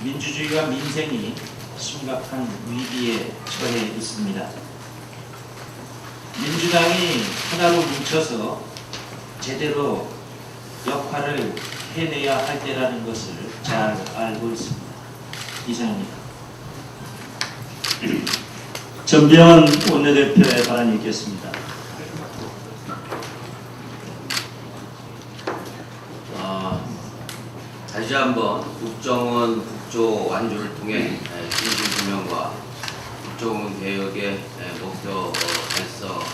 민주주의와 민생이 심각한 위기에 처해 있습니다. 민주당이 하나로 뭉쳐서 제대로 역할을 해내야 할 때라는 것을 잘 알고 있습니다. 이상입니다. 전병헌 원내대표의 발언이 있겠습니다. 다시 한번 국정원 국조 완주를 통해 진실규명과 국정원 개혁의 목표 달성을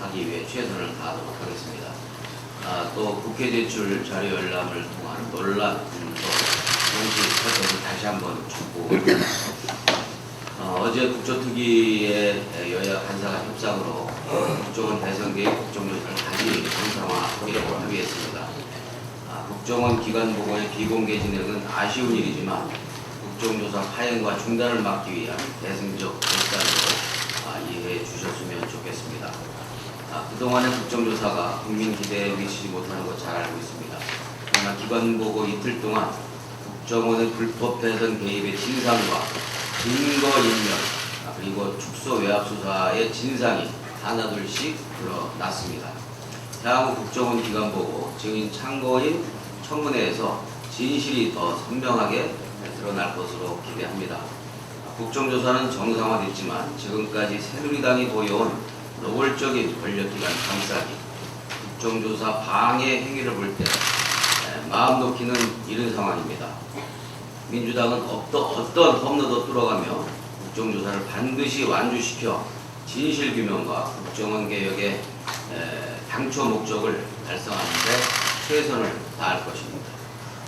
하기 위해 최선을 다하도록 하겠습니다. 또 국회 제출 자료 열람을 통한 논란도 동시 철저히 다시 한번 촉구합니다. 어제 국조특위의 여야 간사간 협상으로 국정원 대선 개혁 국정조사를 다시 정상화하기로 합의했습니다. 국정원 기관 보고의 비공개 진행은 아쉬운 일이지만 국정조사 파행과 중단을 막기 위한 대승적 결단으로 이해해 주셨으면 좋겠습니다. 그동안의 국정조사가 국민 기대에 미치지 못하는 것 잘 알고 있습니다. 그러나 기관 보고 이틀 동안 국정원의 불법 대선 개입의 진상과 증거 인멸 그리고 축소 외압 수사의 진상이 하나둘씩 드러났습니다. 향후 국정원 기관 보고 증인 참고인 청문회에서 진실이 더 선명하게 드러날 것으로 기대합니다. 국정조사는 정상화됐지만 지금까지 새누리당이 보여온 노골적인 권력기관 감싸기, 국정조사 방해 행위를 볼 때 마음 놓기는 이른 상황입니다. 민주당은 어떤 험로도 뚫어가며 국정조사를 반드시 완주시켜 진실규명과 국정원 개혁의 당초 목적을 달성하는 데 최선을 다할 것입니다.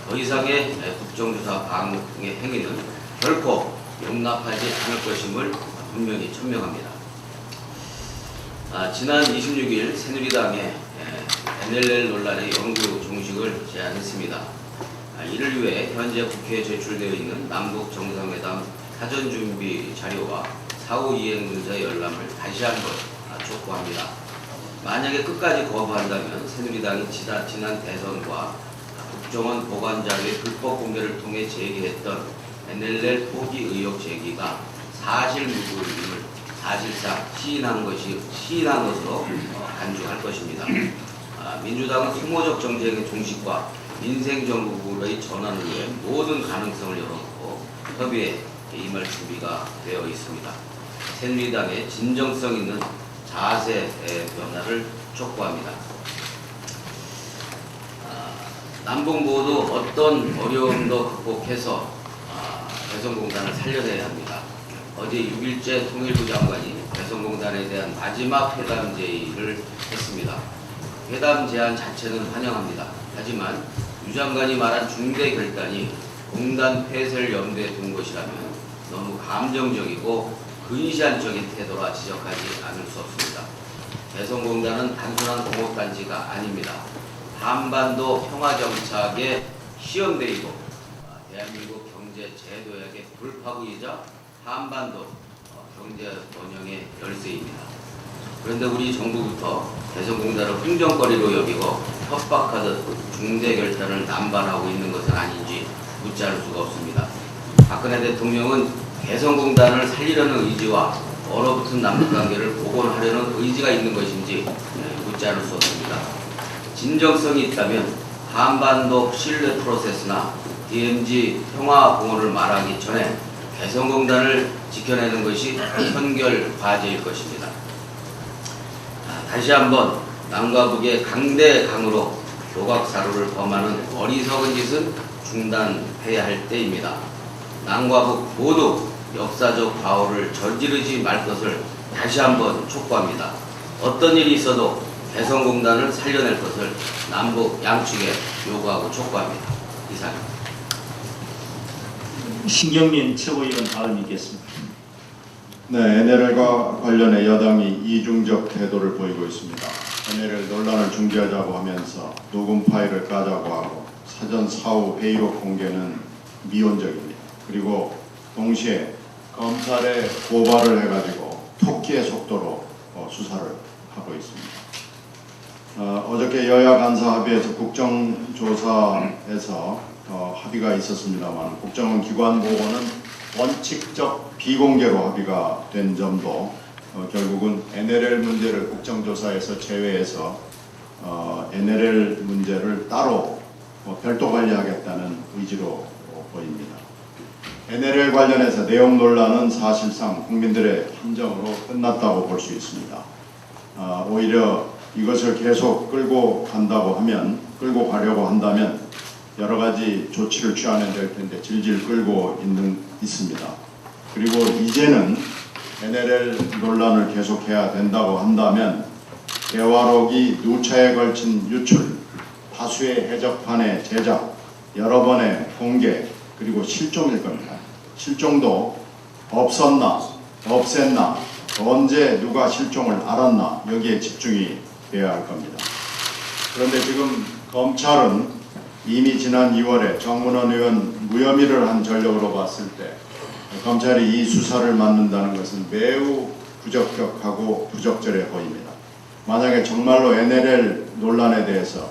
더 이상의 국정조사 방해 행위는 결코 용납하지 않을 것임을 분명히 천명합니다. 지난 26일 새누리당의 NLL 논란의 영구 종식을 제안했습니다. 이를 위해 현재 국회에 제출되어 있는 남북 정상회담 사전준비 자료와 사후 이행 문서의 열람을 다시 한번 촉구합니다. 만약에 끝까지 거부한다면 새누리당이 지난 대선과 국정원 보관 자료의 불법 공개를 통해 제기했던 NLL 포기 의혹 제기가 사실무근임을 사실상 시인한 것으로 간주할 것입니다. 민주당은 소모적 정쟁의 종식과 민생정국으로의 전환을 위해 모든 가능성을 열어놓고 협의에 임할 준비가 되어 있습니다. 새누리당의 진정성 있는 자세의 변화를 촉구합니다. 남북 모두 어떤 어려움도 극복해서 개성공단을 살려내야 합니다. 어제 6일째 통일부 장관이 개성공단에 대한 마지막 회담 제의를 했습니다. 회담 제안 자체는 환영합니다. 하지만 유 장관이 말한 중대 결단이 공단 폐쇄를 염두에 둔 것이라면 너무 감정적이고 근시안적인 태도라 지적하지 않을 수 없습니다. 개성공단은 단순한 공업단지가 아닙니다. 한반도 평화정착의 시험대이고 대한민국 경제 제도약의 돌파구이자 한반도 경제 번영의 열쇠입니다. 그런데 우리 정부부터 개성공단을 흥정거리로 여기고 협박하듯 중대 결단을 남발하고 있는 것은 아닌지 묻지 않을 수가 없습니다. 박근혜 대통령은 개성공단을 살리려는 의지와 얼어붙은 남북관계를 복원하려는 의지가 있는 것인지 묻지 않을 수 없습니다. 진정성이 있다면 한반도 신뢰 프로세스나 DMZ 평화공원을 말하기 전에 개성공단을 지켜내는 것이 현결 과제일 것입니다. 다시 한번 남과 북의 강대강으로 교각사루를 범하는 어리석은 짓은 중단해야 할 때입니다. 남과 북 모두 역사적 과오를 저지르지 말 것을 다시 한번 촉구합니다. 어떤 일이 있어도 개성공단을 살려낼 것을 남북 양측에 요구하고 촉구합니다. 이상입니다. 신경민 최고위원 발언이 있겠습니다. 네, NLL과 관련해 여당이 이중적 태도를 보이고 있습니다. NLL 논란을 중지하자고 하면서 녹음 파일을 까자고 하고 사전 사후 회의록 공개는 미온적입니다. 그리고 동시에 검찰에 고발을 해가지고 토끼의 속도로 수사를 하고 있습니다. 어저께 여야 간사 합의에서 국정조사에서 합의가 있었습니다만 국정원 기관 보고는 원칙적 비공개로 합의가 된 점도 결국은 NLL 문제를 국정조사에서 제외해서 NLL 문제를 따로 별도 관리하겠다는 의지로 보입니다. NLL 관련해서 내용 논란은 사실상 국민들의 판정으로 끝났다고 볼 수 있습니다. 오히려 이것을 계속 끌고 가려고 한다면 여러 가지 조치를 취하면 될 텐데 질질 끌고 있습니다. 그리고 이제는 NLL 논란을 계속해야 된다고 한다면 대화록이 누차에 걸친 유출, 다수의 해적판의 제작, 여러 번의 공개, 그리고 실종일 겁니다. 실종도 없었나, 없앴나, 언제 누가 실종을 알았나 여기에 집중이 돼야 할 겁니다. 그런데 지금 검찰은 이미 지난 2월에 정문원 의원 무혐의를 한 전력으로 봤을 때 검찰이 이 수사를 맡는다는 것은 매우 부적격하고 부적절해 보입니다. 만약에 정말로 NLL 논란에 대해서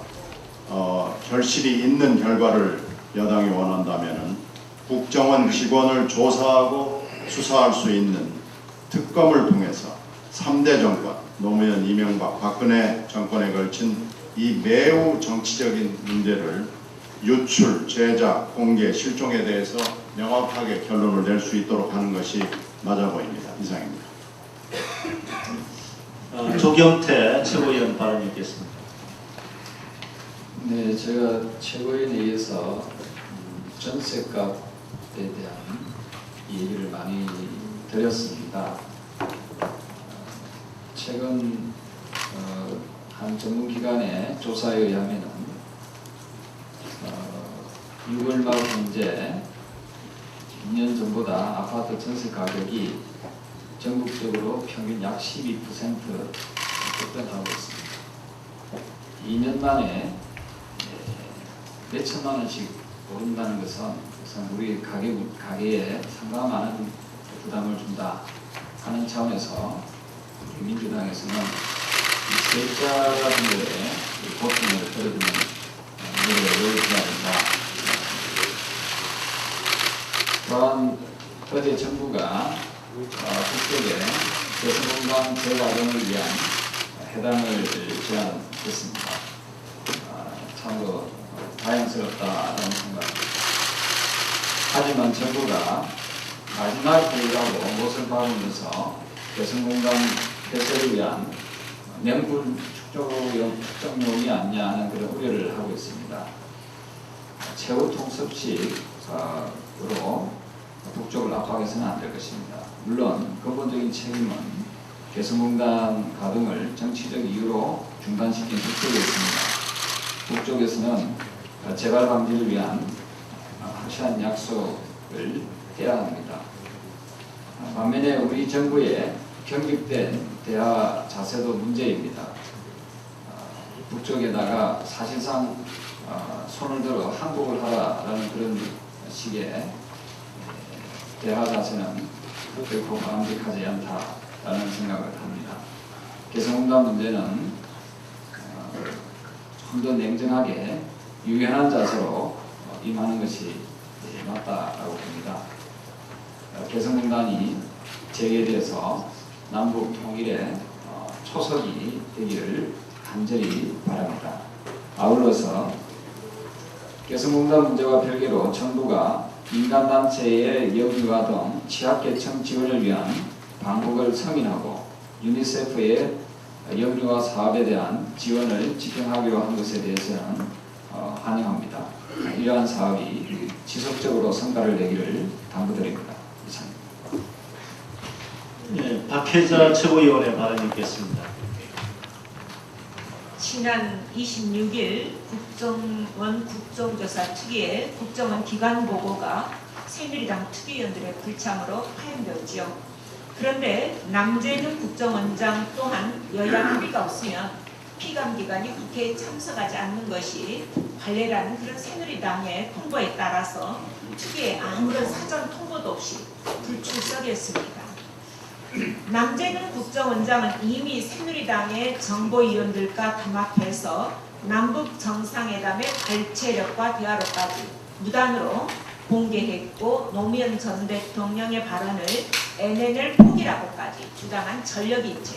결실이 있는 결과를 여당이 원한다면 국정원 직원을 조사하고 수사할 수 있는 특검을 통해서 3대 정권, 노무현, 이명박, 박근혜 정권에 걸친 이 매우 정치적인 문제를 유출, 제작, 공개, 실종에 대해서 명확하게 결론을 낼 수 있도록 하는 것이 맞아 보입니다. 이상입니다. 조경태 최고위원 발언 있겠습니다. 네, 제가 최고위원에 의해서 전세값에 대한 얘기를 많이 드렸습니다. 최근 한 전문기관의 조사에 의하면 6월 말 현재 2년 전보다 아파트 전세 가격이 전국적으로 평균 약 12% 급등하고 있습니다. 2년 만에 몇 천만 원씩 오른다는 것은 우선 우리 가게에 상당한 부담을 준다 하는 차원에서 민주당에서는 세입자 분들의 고통을 덜어주는 노력을 해야 된다. 또한 어제 정부가 북쪽에 개성공단 재가동을 위한 해당을 제안했습니다. 참으로 다행스럽다라는 생각입니다. 하지만 정부가 마지막 회의라고 못을 박으면서 개성공단 폐쇄를 위한 맹분 축적용이 아니냐 하는 그런 우려를 하고 있습니다. 최후 통섭식으로 북쪽을 압박해서는 안 될 것입니다. 물론 근본적인 책임은 개성공단 가동을 정치적 이유로 중단시킨 북쪽에 있습니다. 북쪽에서는 재발 방지를 위한 확실한 약속을 해야 합니다. 반면에 우리 정부의 경직된 대화 자세도 문제입니다. 북쪽에다가 사실상 손을 들어 항복을 하라라는 그런 식의 대화 자세는 결코 바람직하지 않다라는 생각을 합니다. 개성공단 문제는 좀 더 냉정하게 유연한 자세로 임하는 것이 맞다라고 봅니다. 개성공단이 재개돼서 남북 통일의 초석이 되기를 간절히 바랍니다. 아울러서 개성공단 문제와 별개로 정부가 민간단체의 영유아 등 취약계층 지원을 위한 방북을 승인하고 유니세프의 영유아 사업에 대한 지원을 집행하기로 한 것에 대해서는 환영합니다. 이러한 사업이 지속적으로 성과를 내기를 당부드립니다. 이상입니다. 네, 박혜자 최고위원의 발언 있겠습니다. 지난 26일 국정원 국정조사 특위에 국정원 기관 보고가 새누리당 특위위원들의 불참으로 파행되었지요. 그런데 남재는 국정원장 또한 여야 합의가 없으면 피감기관이 국회에 참석하지 않는 것이 관례라는 그런 새누리당의 통보에 따라서 특위에 아무런 사전 통보도 없이 불출석했습니다. 남재근 국정원장은 이미 새누리당의 정보위원들과 담합해서 남북 정상회담의 발췌력과 대화로까지 무단으로 공개했고 노무현 전 대통령의 발언을 NNL 폭이라고까지 주장한 전력이 있죠.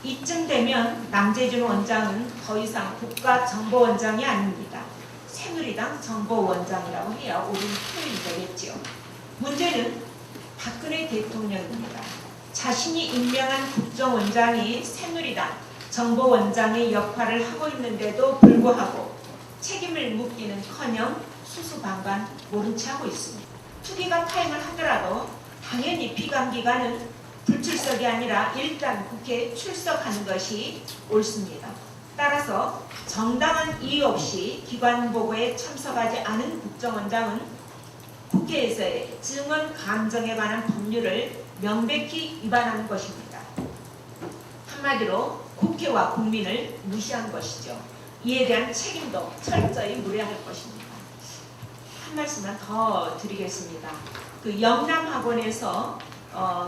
이쯤 되면 남재준 원장은 더 이상 국가정보원장이 아닙니다. 새누리당 정보원장이라고 해야 옳은 표현이 되겠죠. 문제는 박근혜 대통령입니다. 자신이 임명한 국정원장이 새누리당 정보원장의 역할을 하고 있는데도 불구하고 책임을 묻기는커녕 수수방관 모른 채 하고 있습니다. 투기가 파행을 하더라도 당연히 피감기관은 불출석이 아니라 일단 국회에 출석하는 것이 옳습니다. 따라서 정당한 이유 없이 기관보고에 참석하지 않은 국정원장은 국회에서의 증언 감정에 관한 법률을 명백히 위반하는 것입니다. 한마디로 국회와 국민을 무시한 것이죠. 이에 대한 책임도 철저히 물어야 할 것입니다. 한 말씀만 더 드리겠습니다. 그 영남학원에서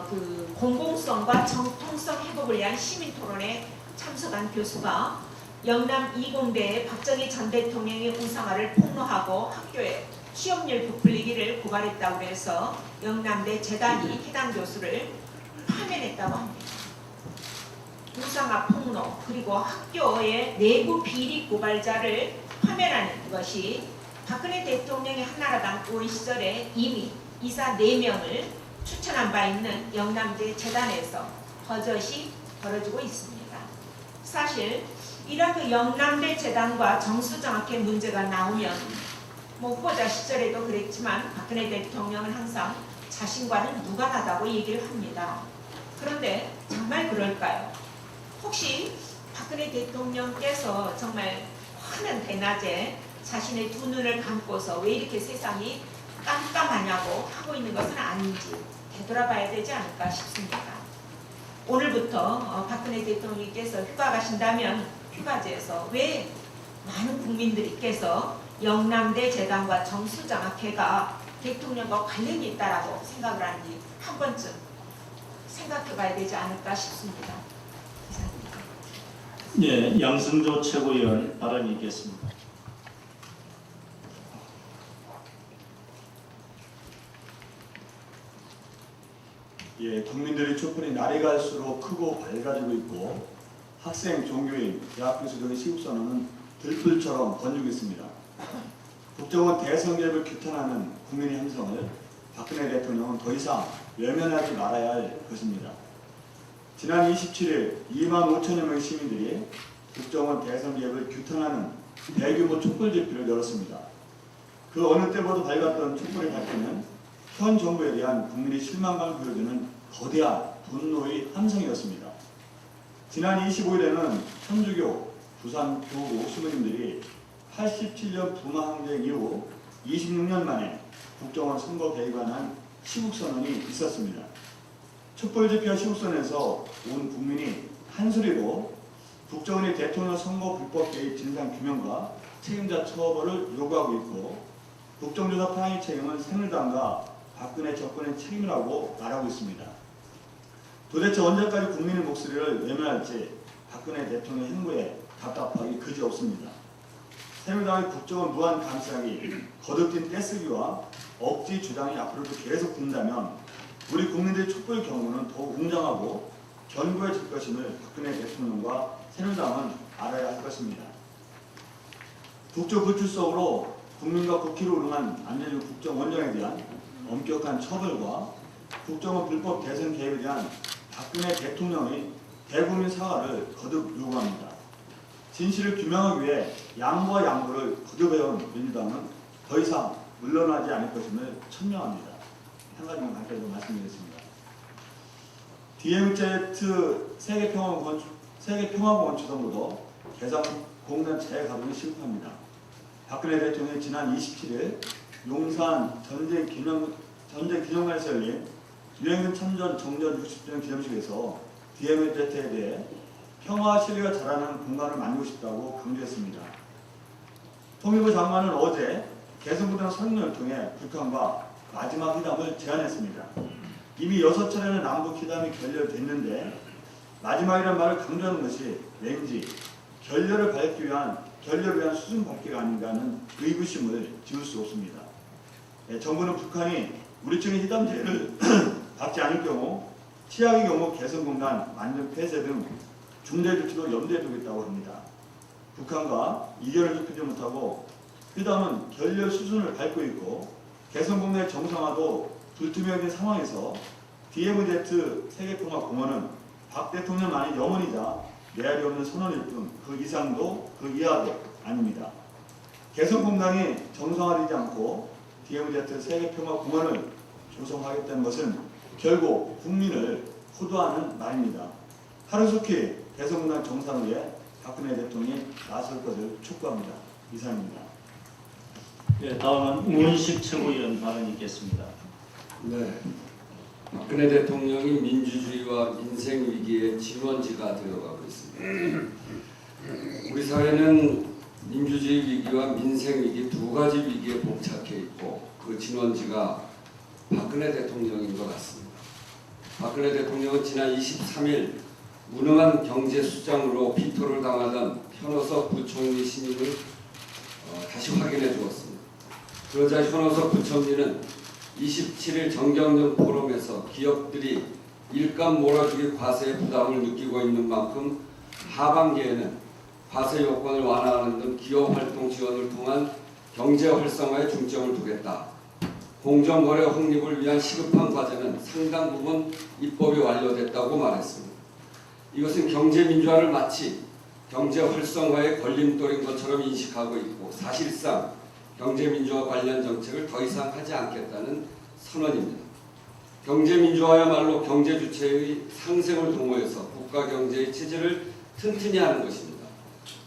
그 공공성과 정통성 회복을 위한 시민토론에 참석한 교수가 영남 20대의 박정희 전 대통령의 우상화를 폭로하고 학교에 취업률 부풀리기를 고발했다고 해서 영남대 재단이 해당 교수를 파면했다고 합니다. 우상화 폭로 그리고 학교의 내부 비리 고발자를 파면하는 것이 박근혜 대통령의 한나라당 의원 시절에 이미 이사 4명을 추천한 바 있는 영남대 재단에서 버젓이 벌어지고 있습니다. 사실 이런 그 영남대 재단과 정수정학회 문제가 나오면 후보자 시절에도 그랬지만 박근혜 대통령은 항상 자신과는 무관하다고 얘기를 합니다. 그런데 정말 그럴까요? 혹시 박근혜 대통령께서 정말 환한 대낮에 자신의 두 눈을 감고서 왜 이렇게 세상이 깜깜하냐고 하고 있는 것은 아닌지 되돌아봐야 되지 않을까 싶습니다. 오늘부터 박근혜 대통령께서 휴가 가신다면 휴가지에서 왜 많은 국민들께서 영남대 재단과 정수장학회가 대통령과 관련이 있다라고 생각을 하는지 한 번쯤 생각해 봐야 되지 않을까 싶습니다. 감사합니다. 예, 양승조 최고위원 발언이 있겠습니다. 예, 국민들의 촛불이 날이 갈수록 크고 밝아지고 있고 학생, 종교인, 대학 교수 등의 시국선언은 들불처럼 번지고 있습니다. 국정원 대선 개입을 규탄하는 국민의 함성을 박근혜 대통령은 더 이상 외면하지 말아야 할 것입니다. 지난 27일 2만 5천여 명의 시민들이 국정원 대선 개입을 규탄하는 대규모 촛불 집회를 열었습니다. 그 어느 때보다 밝았던 촛불의 밝기는 현 정부에 대한 국민의 실망감을 보여주는 거대한 분노의 함성이었습니다. 지난 25일에는 천주교, 부산 교구 수모님들이 87년 부마항쟁 이후 26년 만에 국정원 선거 개입에 관한 시국선언이 있었습니다. 촛불 집회와 시국선언에서 온 국민이 한소리로 국정원이 대통령 선거 불법 개입 진상 규명과 책임자 처벌을 요구하고 있고 국정조사 파행의 책임은 새누리당과 박근혜 정권의 책임이라고 말하고 있습니다. 도대체 언제까지 국민의 목소리를 외면할지 박근혜 대통령 행보에 답답하기 그지없습니다. 새누리당의 국정원 무한 감싸기, 거듭된 떼쓰기와 억지 주장이 앞으로도 계속 된다면 우리 국민들의 촛불 경우는 더욱 웅장하고 견고해질 것임을 박근혜 대통령과 새누리당은 알아야 할 것입니다. 국조 불출석으로 국민과 국회로 우롱한 안철수 국정원장에 대한 엄격한 처벌과 국정원 불법 대선 개입에 대한 박근혜 대통령의 대국민 사과를 거듭 요구합니다. 진실을 규명하기 위해 양보와 양보를 거듭해온 민주당은 더 이상 물러나지 않을 것임을 천명합니다. 한 가지만 간단히 말씀드리겠습니다. DMZ 세계평화공원 주동부도 개성공단 재가동이 실패합니다. 박근혜 대통령이 지난 27일 용산 전쟁기념관에서 열린 유엔군 참전 정전 60주년 기념식에서 DMZ에 대해 평화와 신뢰가 자라나는 공간을 만들고 싶다고 강조했습니다. 통일부 장관은 어제 개성공단 설문을 통해 북한과 마지막 회담을 제안했습니다. 이미 6차례는 남북 회담이 결렬됐는데 마지막이라는 말을 강조하는 것이 왠지 결렬을 위한 수순 밟기가 아닌가 하는 의구심을 지울 수 없습니다. 정부는 북한이 우리 측의 희담제를 받지 않을 경우 최악의 경우 개성공단 완전 폐쇄 등 중대 조치도 염두에 두고 있다고 합니다. 북한과 이견을 좁히지 못하고 회담은 결렬 수순을 밟고 있고 개성공단의 정상화도 불투명해진 상황에서 DMZ 세계평화공원은 박 대통령만의 염원이자 메아리 없는 선언일 뿐 그 이상도 그 이하도 아닙니다. 개성공단이 정상화되지 않고 DMZ 세계평화공원을 조성하겠다는 것은 결국 국민을 호도하는 말입니다. 하루속히 개성공단 정상 위에 박근혜 대통령이 나설 것을 촉구합니다. 이상입니다. 네, 다음은 우원식 최고위원 발언이 있겠습니다. 네, 박근혜 대통령이 민주주의와 민생 위기의 진원지가 되어가고 있습니다. 우리 사회는 민주주의 위기와 민생 위기 두 가지 위기에 봉착해 있고 그 진원지가 박근혜 대통령인 것 같습니다. 박근혜 대통령은 지난 23일 무능한 경제수장으로 피토를 당하던 현호섭 부총리 신임을 다시 확인해 주었습니다. 그러자 현호섭 부총리는 27일 정경련 포럼에서 기업들이 일감 몰아주기 과세의 부담을 느끼고 있는 만큼 하반기에는 과세 요건을 완화하는 등 기업 활동 지원을 통한 경제 활성화에 중점을 두겠다. 공정거래 확립을 위한 시급한 과제는 상당 부분 입법이 완료됐다고 말했습니다. 이것은 경제 민주화를 마치 경제 활성화의 걸림돌인 것처럼 인식하고 있고 사실상 경제 민주화 관련 정책을 더 이상 하지 않겠다는 선언입니다. 경제 민주화야말로 경제 주체의 상생을 도모해서 국가 경제의 체질을 튼튼히 하는 것입니다.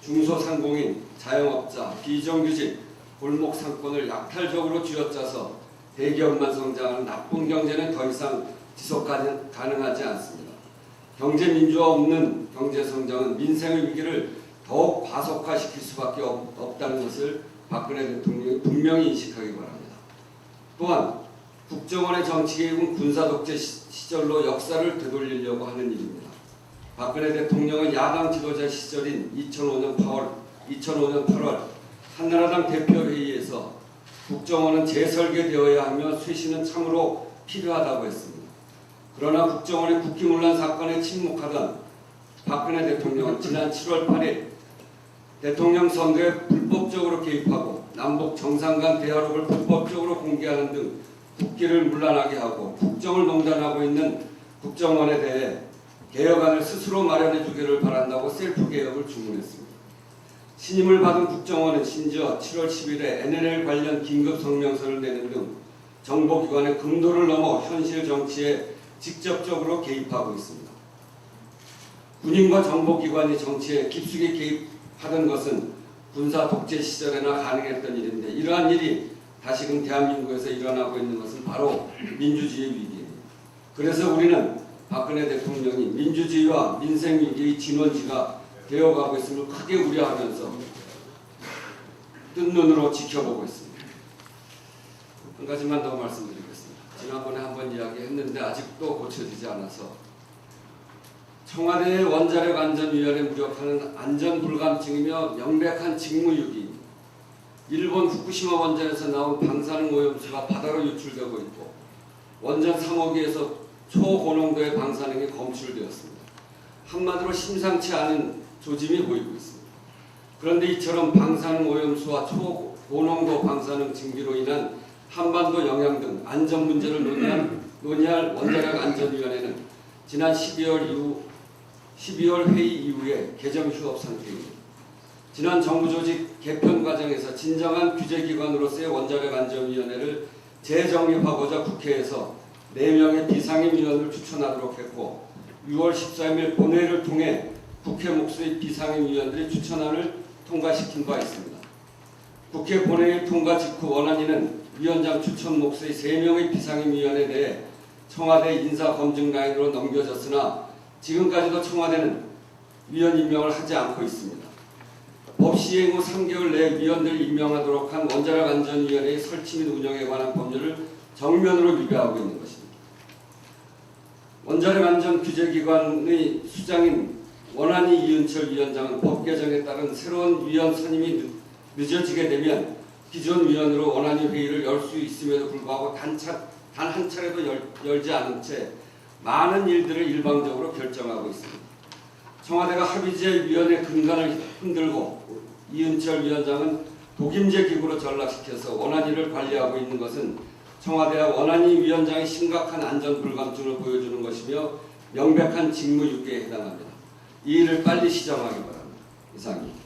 중소상공인, 자영업자, 비정규직, 골목 상권을 약탈적으로 쥐어짜서 대기업만 성장하는 나쁜 경제는 더 이상 지속 가능하지 않습니다. 경제 민주화 없는 경제 성장은 민생의 위기를 더욱 과속화시킬 수밖에 없다는 것을 박근혜 대통령이 분명히 인식하기 바랍니다. 또한 국정원의 정치 개입은 군사 독재 시절로 역사를 되돌리려고 하는 일입니다. 박근혜 대통령은 야당 지도자 시절인 2005년 8월 한나라당 대표회의에서 국정원은 재설계되어야 하며 쇄신은 참으로 필요하다고 했습니다. 그러나 국정원의 국기문란 사건에 침묵하던 박근혜 대통령은 지난 7월 8일 대통령 선거에 불법적으로 개입하고 남북 정상 간 대화록을 불법적으로 공개하는 등 국기를 문란하게 하고 국정을 농단하고 있는 국정원에 대해 개혁안을 스스로 마련해 주기를 바란다고 셀프 개혁을 주문했습니다. 신임을 받은 국정원은 심지어 7월 10일에 NLL 관련 긴급 성명서를 내는 등 정보기관의 금도를 넘어 현실 정치에 직접적으로 개입하고 있습니다. 군인과 정보기관이 정치에 깊숙이 개입하던 것은 군사 독재 시절에나 가능했던 일인데 이러한 일이 다시금 대한민국에서 일어나고 있는 것은 바로 민주주의 위기입니다. 그래서 우리는 박근혜 대통령이 민주주의와 민생 위기의 진원지가 되어가고 있음을 크게 우려하면서 뜬 눈으로 지켜보고 있습니다. 한 가지만 더 말씀드리겠습니다. 지난번에 한번 이야기했는데 아직도 고쳐지지 않아서 청와대의 원자력 안전위원회 무력화는 안전불감증이며 명백한 직무유기입니다. 일본 후쿠시마 원전에서 나온 방사능 오염수가 바다로 유출되고 있고 원전 3호기에서 초고농도의 방사능이 검출되었습니다. 한마디로 심상치 않은 조짐이 보이고 있습니다. 그런데 이처럼 방사능 오염수와 초고농도 방사능 증기로 인한 한반도 영향 등 안전 문제를 논의할 원자력 안전위원회는 지난 12월 회의 이후에 개정 휴업 상태입니다. 지난 정부 조직 개편 과정에서 진정한 규제기관으로서의 원자력 안전위원회를 재정립하고자 국회에서 4명의 비상임위원을 추천하도록 했고 6월 13일 본회의를 통해 국회 몫의 비상임위원들이 추천안을 통과시킨 바 있습니다. 국회 본회의 통과 직후 원안위는 위원장 추천 몫의 3명의 비상임위원에 대해 청와대 인사검증 라인으로 넘겨졌으나 지금까지도 청와대는 위원 임명을 하지 않고 있습니다. 법 시행 후 3개월 내에 위원들을 임명하도록 한 원자력 안전위원회의 설치 및 운영에 관한 법률을 정면으로 위배하고 있는 것입니다. 원자력 안전 규제기관의 수장인 원안위 이은철 위원장은 법 개정에 따른 새로운 위원 선임이 늦어지게 되면 기존 위원으로 원안위 회의를 열 수 있음에도 불구하고 단 한 차례도 열지 않은 채 많은 일들을 일방적으로 결정하고 있습니다. 청와대가 합의제위원회 근간을 흔들고 이은철 위원장은 독임제 기구로 전락시켜서 원안위를 관리하고 있는 것은 청와대와 원안위 위원장의 심각한 안전 불감증을 보여주는 것이며 명백한 직무유기에 해당합니다. 이 일을 빨리 시정하기 바랍니다. 이상입니다.